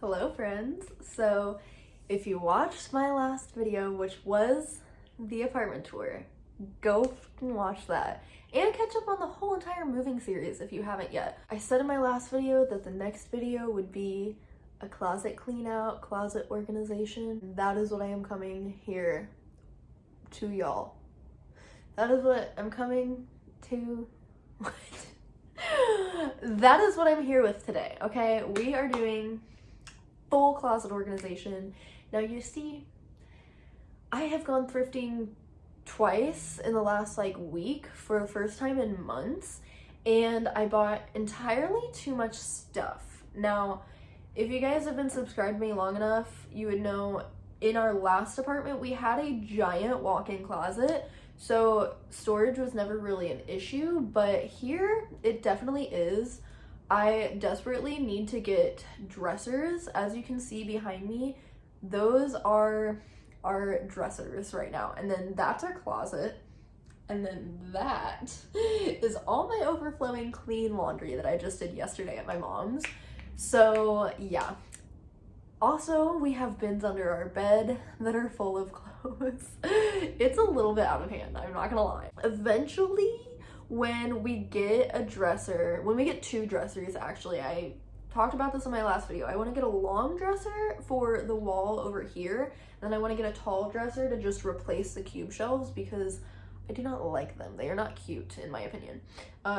Hello friends. So if you watched my last video, which was the apartment tour, go watch that and catch up on the whole entire moving series if you haven't yet. I said in my last video that the next video would be a closet clean out, closet organization. That is what I am coming here to y'all. That is what I'm coming to. What? That is what I'm here with today, okay? We are doing full closet organization. Now you see, I have gone thrifting twice in the last week for the first time in months, and I bought entirely too much stuff. Now, if you guys have been subscribed to me long enough, you would know in our last apartment we had a giant walk-in closet, so storage was never really an issue, but here it definitely is. I desperately need to get dressers. As you can see behind me, those are our dressers right now, and then that's our closet, and then that is all my overflowing clean laundry that I just did yesterday at my mom's. So yeah, also we have bins under our bed that are full of clothes. It's a little bit out of hand, I'm not gonna lie. Eventually, when we get a dresser, when we get two dressers, actually, I talked about this in my last video. I want to get a long dresser for the wall over here, and then I want to get a tall dresser to just replace the cube shelves because I do not like them. They are not cute, in my opinion.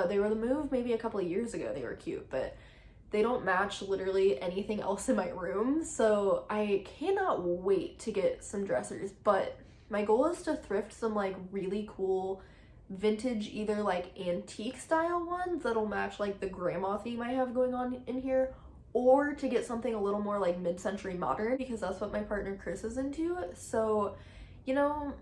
They were the move maybe a couple of years ago. They were cute, but they don't match literally anything else in my room, so I cannot wait to get some dressers. But my goal is to thrift some really cool vintage, either antique style ones that'll match the grandma theme I have going on in here, or to get something a little more mid-century modern, because that's what my partner Chris is into. So, you know,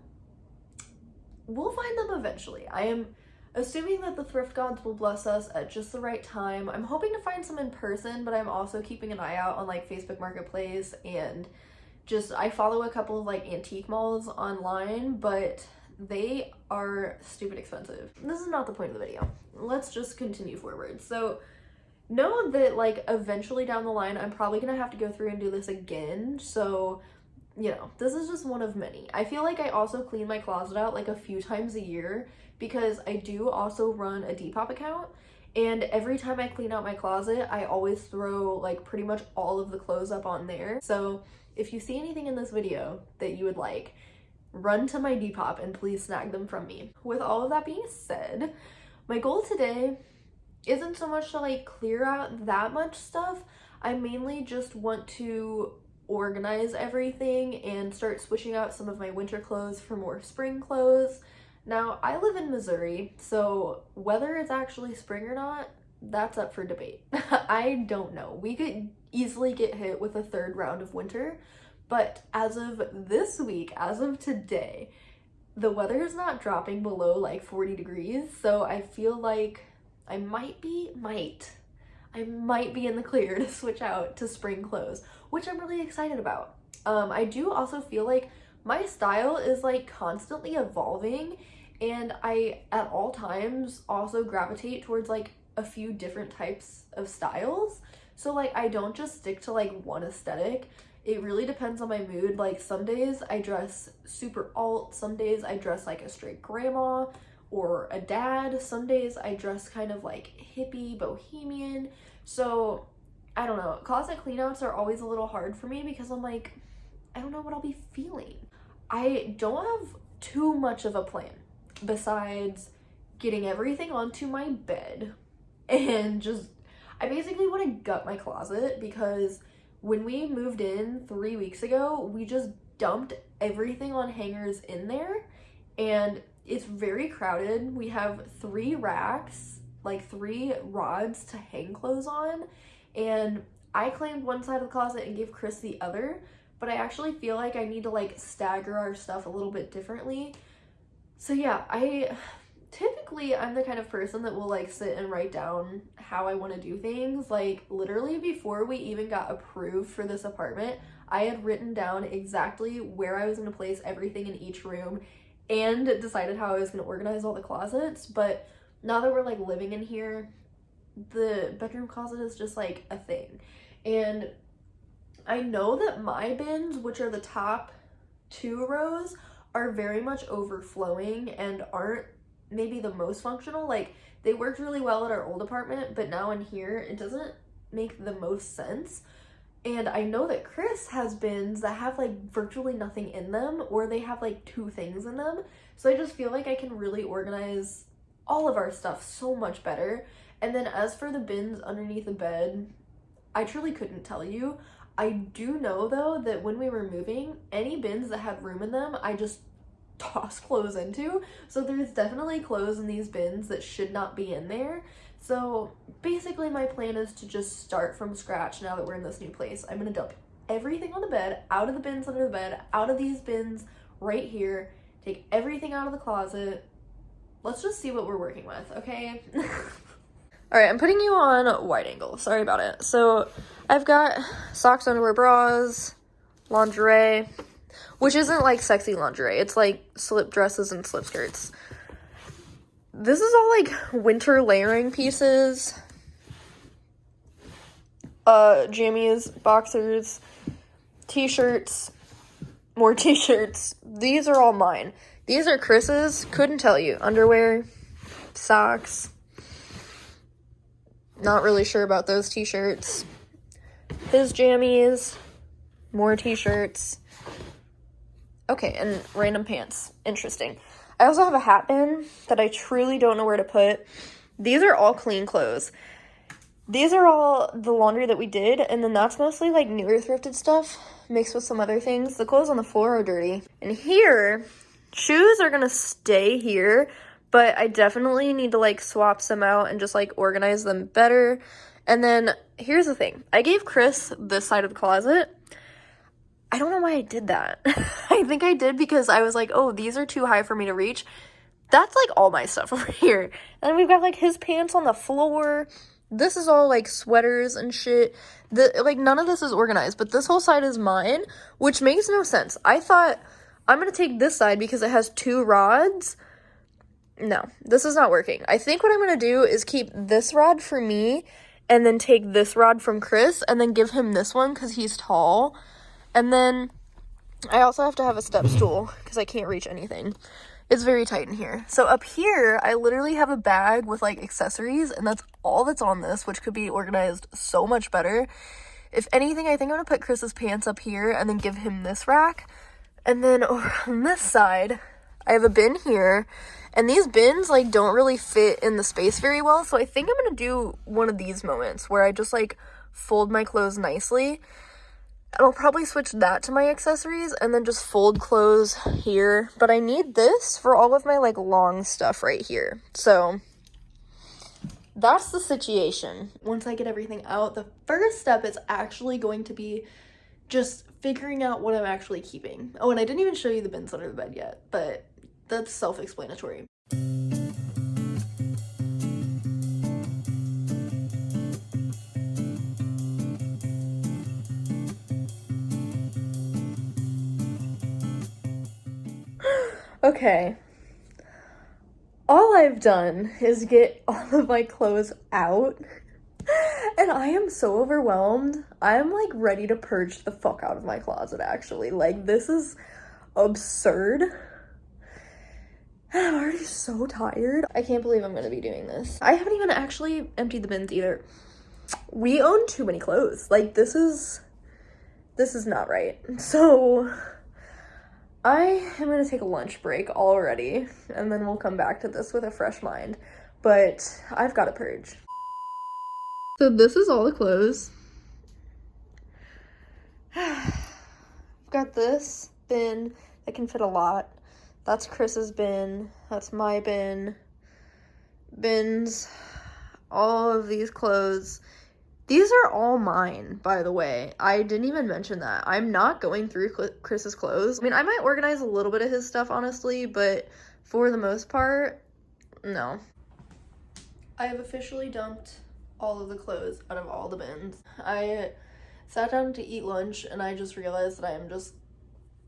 we'll find them eventually. I am assuming that the thrift gods will bless us at just the right time. I'm hoping to find some in person, but I'm also keeping an eye out on Facebook Marketplace, and just I follow a couple of antique malls online, but they are stupid expensive. This is not the point of the video. Let's just continue forward. So know that eventually down the line I'm probably gonna have to go through and do this again, so you know, this is just one of many. I feel like I also clean my closet out a few times a year because I do also run a Depop account, and every time I clean out my closet I always throw pretty much all of the clothes up on there. So if you see anything in this video that you would like, run to my Depop and please snag them from me. With all of that being said, my goal today isn't so much to clear out that much stuff. I mainly just want to organize everything and start switching out some of my winter clothes for more spring clothes. Now, I live in Missouri, so whether it's actually spring or not, that's up for debate. I don't know. We could easily get hit with a third round of winter. But as of this week, as of today, the weather is not dropping below 40 degrees. So I feel like I might be in the clear to switch out to spring clothes, which I'm really excited about. I do also feel like my style is constantly evolving, and I at all times also gravitate towards a few different types of styles. So I don't just stick to one aesthetic. It really depends on my mood. Some days I dress super alt, some days I dress like a straight grandma or a dad, some days I dress kind of hippie, bohemian. So I don't know, closet cleanouts are always a little hard for me because I'm I don't know what I'll be feeling. I don't have too much of a plan besides getting everything onto my bed, and just I basically want to gut my closet because when we moved in 3 weeks ago, we just dumped everything on hangers in there, and it's very crowded. We have 3 racks, 3 rods to hang clothes on, and I claimed one side of the closet and gave Chris the other, but I actually feel like I need to stagger our stuff a little bit differently. So yeah, typically I'm the kind of person that will sit and write down how I want to do things. Literally before we even got approved for this apartment, I had written down exactly where I was going to place everything in each room and decided how I was going to organize all the closets. But now that we're living in here, the bedroom closet is just a thing. And I know that my bins, which are the top 2 rows, are very much overflowing and aren't maybe the most functional. Like, they worked really well at our old apartment, but now in here, it doesn't make the most sense. And I know that Chris has bins that have like virtually nothing in them, or they have like 2 things in them. So I just feel like I can really organize all of our stuff so much better. And then as for the bins underneath the bed, I truly couldn't tell you. I do know though that when we were moving, any bins that had room in them, I just toss clothes into. So there's definitely clothes in these bins that should not be in there. So basically my plan is to just start from scratch now that we're in this new place. I'm gonna dump everything on the bed, out of the bins under the bed, out of these bins right here, take everything out of the closet. Let's just see what we're working with, okay? All right, I'm putting you on wide angle. Sorry about it. So I've got socks, underwear, bras, lingerie, which isn't like sexy lingerie. It's like slip dresses and slip skirts. This is all like winter layering pieces. Jammies, boxers, t-shirts, more t-shirts. These are all mine. These are Chris's. Couldn't tell you. Underwear, socks. Not really sure about those t-shirts. His jammies, more t-shirts. Okay, and random pants. Interesting. I also have a hat bin that I truly don't know where to put. These are all clean clothes. These are all the laundry that we did, and then that's mostly like newer thrifted stuff mixed with some other things. The clothes on the floor are dirty. And here, shoes are gonna stay here, but I definitely need to like swap some out and just like organize them better. And then here's the thing. I gave Chris this side of the closet. I don't know why I did that. I think I did because I was like, oh, these are too high for me to reach. That's like all my stuff over here. And then we've got like his pants on the floor. This is all like sweaters and shit. Like none of this is organized, but this whole side is mine, which makes no sense. I thought I'm going to take this side because it has 2 rods. No, this is not working. I think what I'm going to do is keep this rod for me and then take this rod from Chris and then give him this one because he's tall. And then I also have to have a step stool because I can't reach anything. It's very tight in here. So up here, I literally have a bag with like accessories, and that's all that's on this, which could be organized so much better. If anything, I think I'm gonna put Chris's pants up here and then give him this rack. And then over on this side, I have a bin here, and these bins like don't really fit in the space very well. So I think I'm gonna do one of these moments where I just like fold my clothes nicely. And I'll probably switch that to my accessories and then just fold clothes here. But I need this for all of my like long stuff right here. So that's the situation. Once I get everything out, the first step is actually going to be just figuring out what I'm actually keeping. Oh, and I didn't even show you the bins under the bed yet, but that's self-explanatory. Okay, all I've done is get all of my clothes out, and I am so overwhelmed. I'm like ready to purge the fuck out of my closet, actually. Like, this is absurd. I'm already so tired. I can't believe I'm gonna be doing this. I haven't even actually emptied the bins either. We own too many clothes. Like, this is not right. So I am going to take a lunch break already, and then we'll come back to this with a fresh mind. But I've got to purge. So this is all the clothes. I've got this bin that can fit a lot. That's Chris's bin. That's my bin. Bins. All of these clothes. These are all mine, by the way. I didn't even mention that. I'm not going through Chris's clothes. I mean, I might organize a little bit of his stuff, honestly, but for the most part, no. I have officially dumped all of the clothes out of all the bins. I sat down to eat lunch, and I just realized that I am just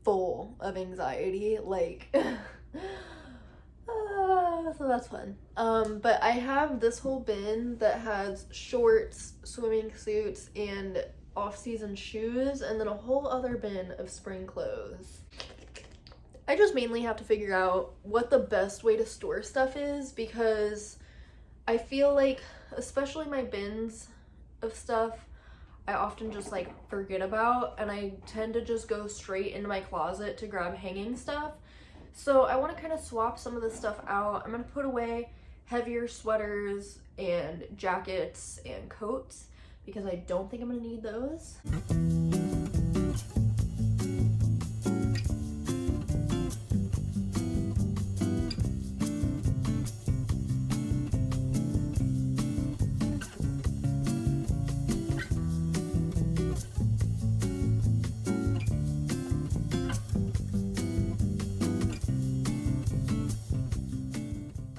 full of anxiety. Like, so that's fun. But I have this whole bin that has shorts, swimming suits, and off-season shoes, and then a whole other bin of spring clothes. I just mainly have to figure out what the best way to store stuff is, because I feel like, especially my bins of stuff, I often just like forget about, and I tend to just go straight into my closet to grab hanging stuff. So I want to kind of swap some of this stuff out. I'm going to put away heavier sweaters and jackets and coats because I don't think I'm going to need those.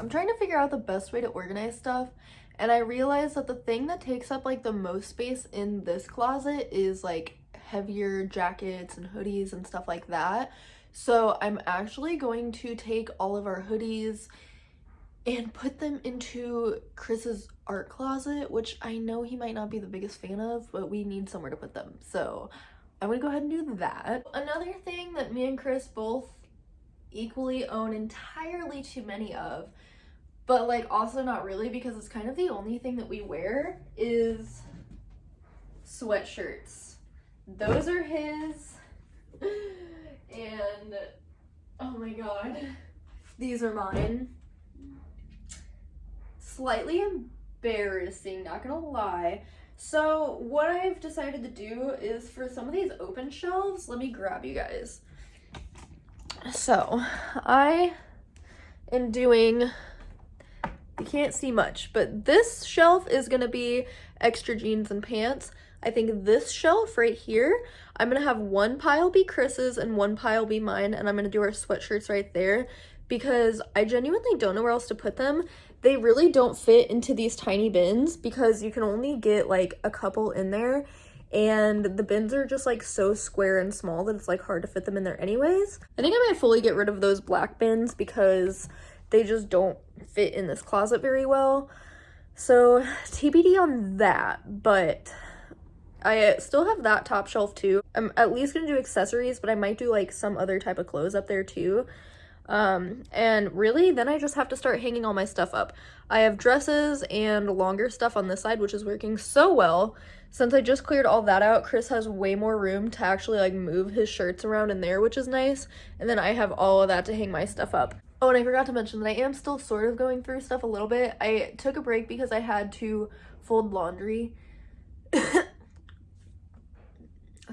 I'm trying to figure out the best way to organize stuff, and I realized that the thing that takes up like the most space in this closet is like heavier jackets and hoodies and stuff like that. So I'm actually going to take all of our hoodies and put them into Chris's art closet, which I know he might not be the biggest fan of, but we need somewhere to put them. So I'm gonna go ahead and do that. Another thing that me and Chris both equally own entirely too many of, but like also not really because it's kind of the only thing that we wear, is sweatshirts. Those are his, and oh my god, these are mine. Slightly embarrassing, not gonna lie. So what I've decided to do is, for some of these open shelves, let me grab you guys. So I am doing, you can't see much, but this shelf is gonna be extra jeans and pants. I think this shelf right here, I'm gonna have one pile be Chris's and one pile be mine, and I'm gonna do our sweatshirts right there because I genuinely don't know where else to put them. They really don't fit into these tiny bins because you can only get like a couple in there, and the bins are just like so square and small that it's like hard to fit them in there anyways. I think I might fully get rid of those black bins because they just don't fit in this closet very well. So TBD on that, but I still have that top shelf too. I'm at least gonna do accessories, but I might do like some other type of clothes up there too. And really then I just have to start hanging all my stuff up. I have dresses and longer stuff on this side, which is working so well. Since I just cleared all that out, Chris has way more room to actually like move his shirts around in there, which is nice. And then I have all of that to hang my stuff up. Oh, and I forgot to mention that I am still sort of going through stuff a little bit. I took a break because I had to fold laundry.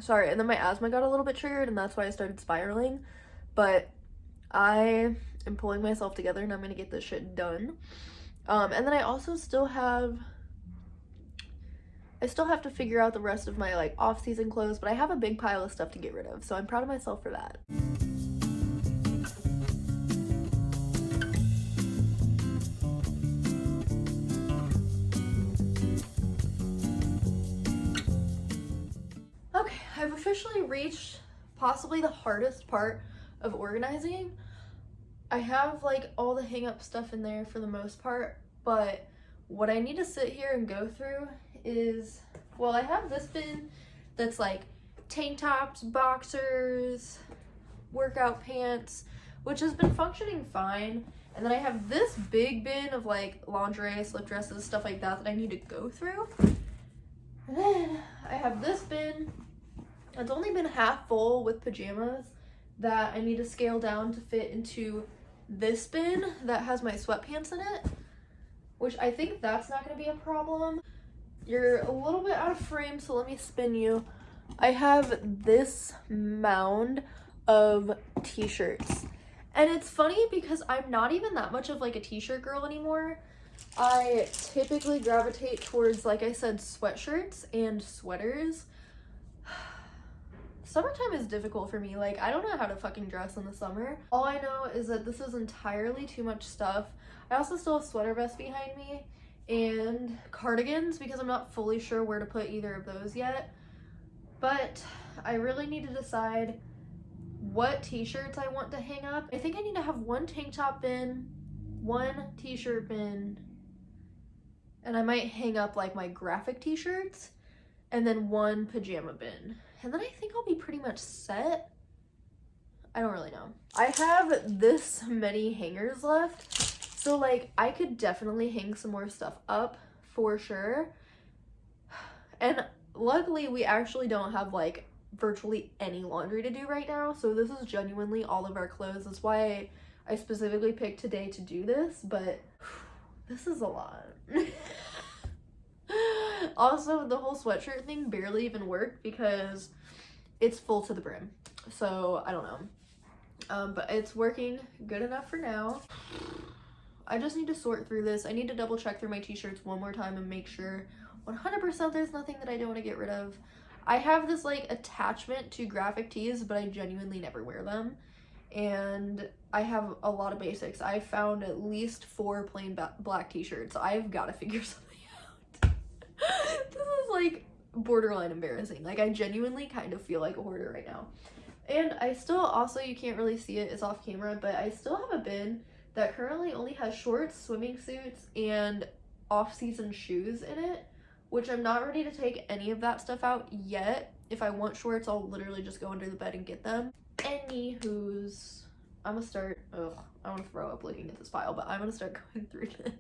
Sorry, and then my asthma got a little bit triggered, and that's why I started spiraling. But I am pulling myself together, and I'm gonna get this shit done. And then I also still have to figure out the rest of my like off-season clothes, but I have a big pile of stuff to get rid of, so I'm proud of myself for that. Okay, I've officially reached possibly the hardest part of organizing. I have like all the hang up stuff in there for the most part, but what I need to sit here and go through is, well, I have this bin that's like tank tops, boxers, workout pants, which has been functioning fine. And then I have this big bin of like lingerie, slip dresses, stuff like that that I need to go through. And then I have this bin that's only been half full with pajamas that I need to scale down to fit into this bin that has my sweatpants in it, which I think that's not going to be a problem. You're a little bit out of frame, so let me spin you. I have this mound of t-shirts, and it's funny because I'm not even that much of like a t-shirt girl anymore. I typically gravitate towards, like I said, sweatshirts and sweaters. Summertime is difficult for me. Like, I don't know how to fucking dress in the summer. All I know is that this is entirely too much stuff. I also still have sweater vests behind me and cardigans because I'm not fully sure where to put either of those yet. But I really need to decide what t-shirts I want to hang up. I think I need to have one tank top bin, one t-shirt bin, and I might hang up like my graphic t-shirts. and then one pajama bin. And then I think I'll be pretty much set. I don't really know. I have this many hangers left, so like I could definitely hang some more stuff up for sure. And luckily we actually don't have like virtually any laundry to do right now, so this is genuinely all of our clothes. That's why I specifically picked today to do this, but this is a lot. Also, the whole sweatshirt thing barely even worked because it's full to the brim, so I don't know. But it's working good enough for now. I just need to sort through this. I need to double check through my t-shirts one more time and make sure 100% there's nothing that I don't want to get rid of. I have this like attachment to graphic tees, but I genuinely never wear them. And I have a lot of basics. I found at least 4 plain black t-shirts. I've got to figure something out. This is like borderline embarrassing. Like I genuinely kind of feel like a hoarder right now. And I still also, you can't really see it, it's off camera, but I still have a bin that currently only has shorts, swimming suits, and off-season shoes in it, which I'm not ready to take any of that stuff out yet. If I want shorts, I'll literally just go under the bed and get them. Anywho's, I'm gonna start, I want to throw up looking at this pile, but I'm gonna start going through this.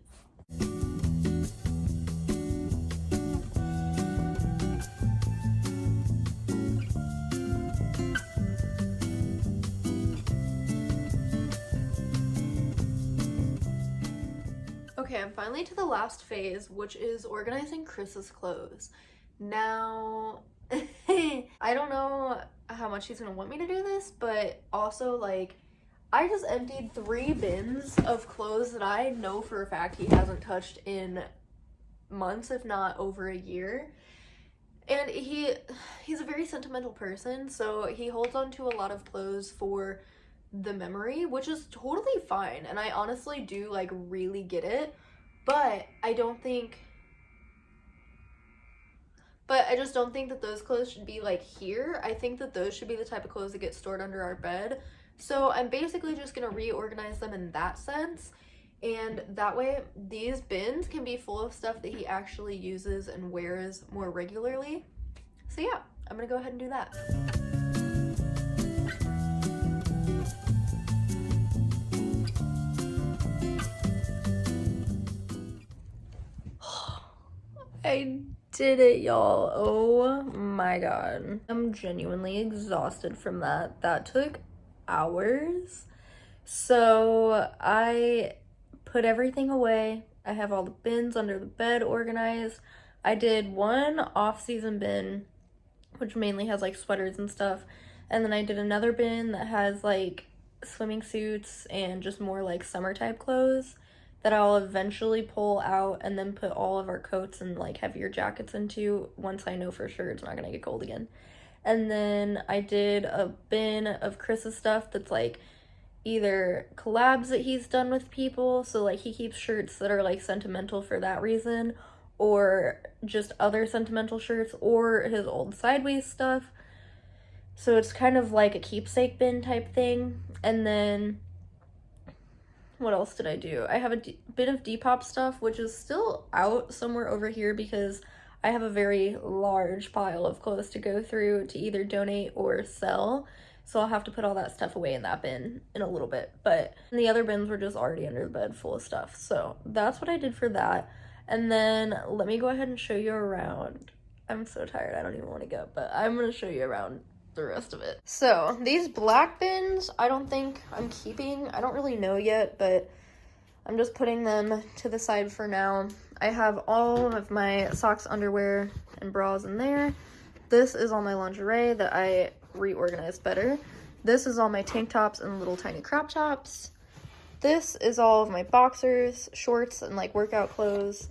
Okay, I'm finally to the last phase, which is organizing Chris's clothes. Now, I don't know how much he's gonna want me to do this, but also, like, I just emptied 3 bins of clothes that I know for a fact he hasn't touched in months, if not over a year. And he's a very sentimental person, so he holds on to a lot of clothes for the memory, which is totally fine, and I honestly do like really get it, but I just don't think that those clothes should be like here. I think that those should be the type of clothes that get stored under our bed. So I'm basically just gonna reorganize them in that sense, and that way these bins can be full of stuff that he actually uses and wears more regularly. So yeah, I'm gonna go ahead and do that. I did it, y'all. Oh my god. I'm genuinely exhausted from that. That took hours. So I put everything away. I have all the bins under the bed organized. I did one off-season bin, which mainly has like sweaters and stuff. And then I did another bin that has like swimming suits and just more like summer type clothes that I'll eventually pull out and then put all of our coats and like heavier jackets into once I know for sure it's not gonna get cold again. And then I did a bin of Chris's stuff that's like either collabs that he's done with people, so like he keeps shirts that are like sentimental for that reason, or just other sentimental shirts, or his old Sideways stuff. So it's kind of like a keepsake bin type thing. And then what else did I do? I have a bit of Depop stuff, which is still out somewhere over here because I have a very large pile of clothes to go through to either donate or sell. So I'll have to put all that stuff away in that bin in a little bit. But the other bins were just already under the bed full of stuff. So that's what I did for that. And then let me go ahead and show you around. I'm so tired, I don't even want to go, but I'm going to show you around the rest of it. So these black bins, I don't think I'm keeping. I don't really know yet, but I'm just putting them to the side for now. I have all of my socks, underwear, and bras in there. This is all my lingerie that I reorganized better. This is all my tank tops and little tiny crop tops. This is all of my boxers, shorts, and like workout clothes.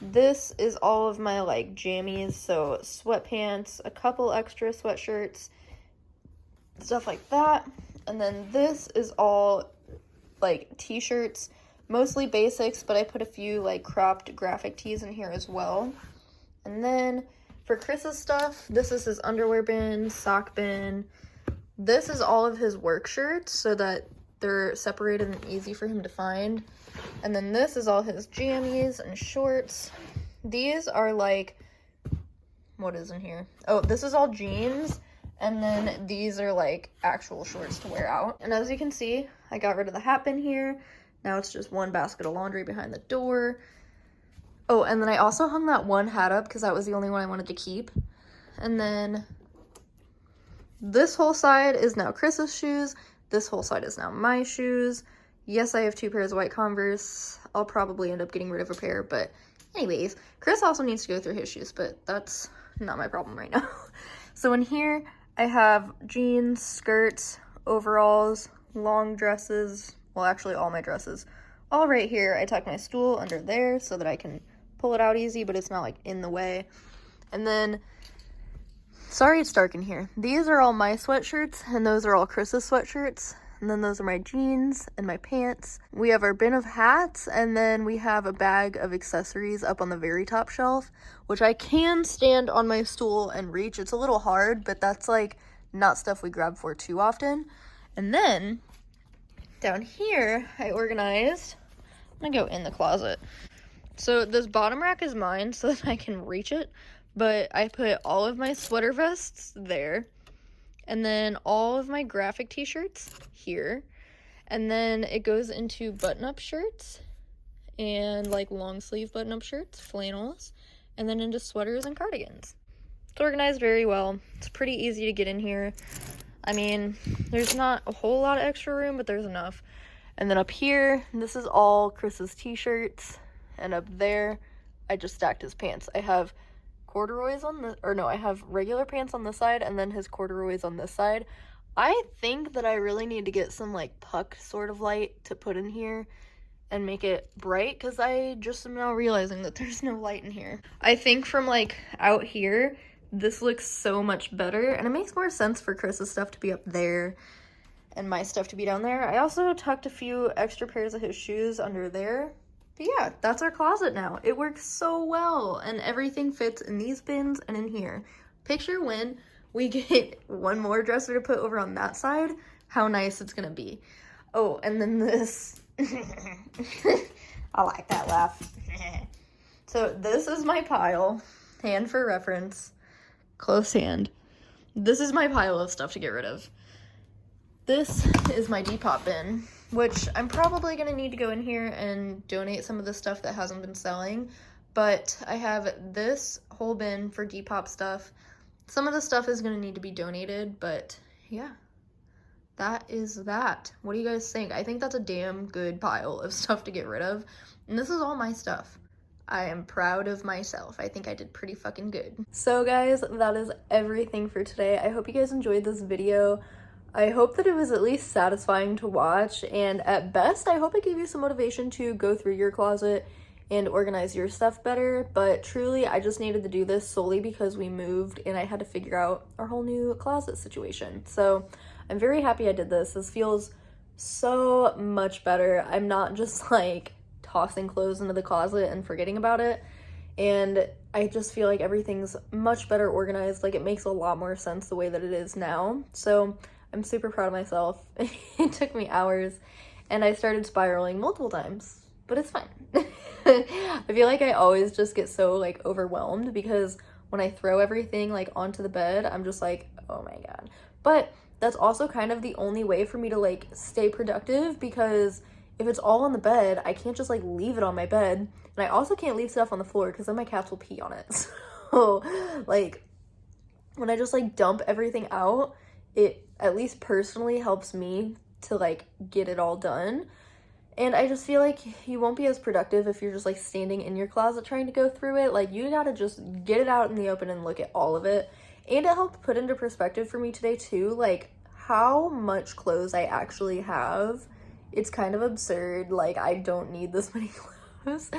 This is all of my like jammies, so sweatpants, a couple extra sweatshirts, stuff like that. And then this is all like t-shirts, mostly basics, but I put a few like cropped graphic tees in here as well. And then for Chris's stuff, this is his underwear bin, sock bin. This is all of his work shirts so that they're separated and easy for him to find. And then this is all his jammies and shorts. These are like what is in here. Oh, this is all jeans, and then these are like actual shorts to wear out. And as you can see, I got rid of the hat bin here. Now it's just one basket of laundry behind the door. Oh, and then I also hung that one hat up because that was the only one I wanted to keep. And then this whole side is now Chris's shoes. This whole side is now my shoes. Yes, I have 2 pairs of white Converse. I'll probably end up getting rid of a pair, but anyways, Chris also needs to go through his shoes, but that's not my problem right now. So in here, I have jeans, skirts, overalls, long dresses, well, actually all my dresses. All right here, I tuck my stool under there so that I can pull it out easy, but it's not like in the way. And then, sorry it's dark in here. These are all my sweatshirts, and those are all Chris's sweatshirts. And then those are my jeans and my pants. We have our bin of hats, and then we have a bag of accessories up on the very top shelf, which I can stand on my stool and reach. It's a little hard, but that's like not stuff we grab for too often. And then down here, I organized, I'm gonna go in the closet. So this bottom rack is mine so that I can reach it, but I put all of my sweater vests there. And then all of my graphic t-shirts here. And then it goes into button-up shirts and like long sleeve button-up shirts, flannels, and then into sweaters and cardigans. It's organized very well. It's pretty easy to get in here. I mean, there's not a whole lot of extra room, but there's enough. And then up here, this is all Chris's t-shirts. And up there, I just stacked his pants. I have corduroys on the, or no, I have regular pants on this side and then his corduroys on this side. I think that I really need to get some like puck sort of light to put in here and make it bright, because I just am now realizing that there's no light in here. I think from like out here, this looks so much better, and it makes more sense for Chris's stuff to be up there and my stuff to be down there. I also tucked a few extra pairs of his shoes under there. But yeah, that's our closet now. It works so well, and everything fits in these bins and in here. Picture when we get one more dresser to put over on that side, how nice it's gonna be. Oh, and then this. I like that laugh. So this is my pile, hand for reference, close hand. This is my pile of stuff to get rid of. This is my Depop bin, which I'm probably going to need to go in here and donate some of the stuff that hasn't been selling. But I have this whole bin for Depop stuff. Some of the stuff is going to need to be donated, but yeah, that is that. What do you guys think? I think that's a damn good pile of stuff to get rid of. And this is all my stuff. I am proud of myself. I think I did pretty fucking good. So guys, that is everything for today. I hope you guys enjoyed this video. I hope that it was at least satisfying to watch, and at best, I hope it gave you some motivation to go through your closet and organize your stuff better. But truly, I just needed to do this solely because we moved and I had to figure out our whole new closet situation. So I'm very happy I did this. This feels so much better. I'm not just like tossing clothes into the closet and forgetting about it. And I just feel like everything's much better organized. Like, it makes a lot more sense the way that it is now. So I'm super proud of myself. It took me hours and I started spiraling multiple times, but it's fine. I feel like I always just get so like overwhelmed because when I throw everything like onto the bed, I'm just like, oh my God. But that's also kind of the only way for me to like stay productive, because if it's all on the bed, I can't just like leave it on my bed. And I also can't leave stuff on the floor because then my cats will pee on it. So like when I just like dump everything out, it at least personally helps me to like get it all done. And I just feel like you won't be as productive if you're just like standing in your closet trying to go through it. Like, you gotta just get it out in the open and look at all of it. And it helped put into perspective for me today too, like how much clothes I actually have. It's kind of absurd. Like, I don't need this many clothes.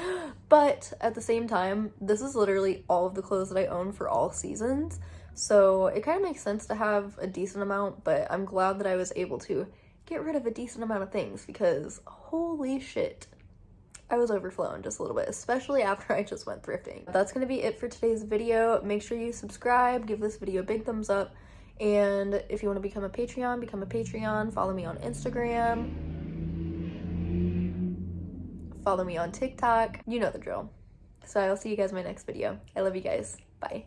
But at the same time, this is literally all of the clothes that I own for all seasons. So it kind of makes sense to have a decent amount, but I'm glad that I was able to get rid of a decent amount of things, because holy shit, I was overflowing just a little bit, especially after I just went thrifting. That's going to be it for today's video. Make sure you subscribe, give this video a big thumbs up, and if you want to become a Patreon, become a Patreon. Follow me on Instagram. Follow me on TikTok. You know the drill. So I'll see you guys in my next video. I love you guys. Bye.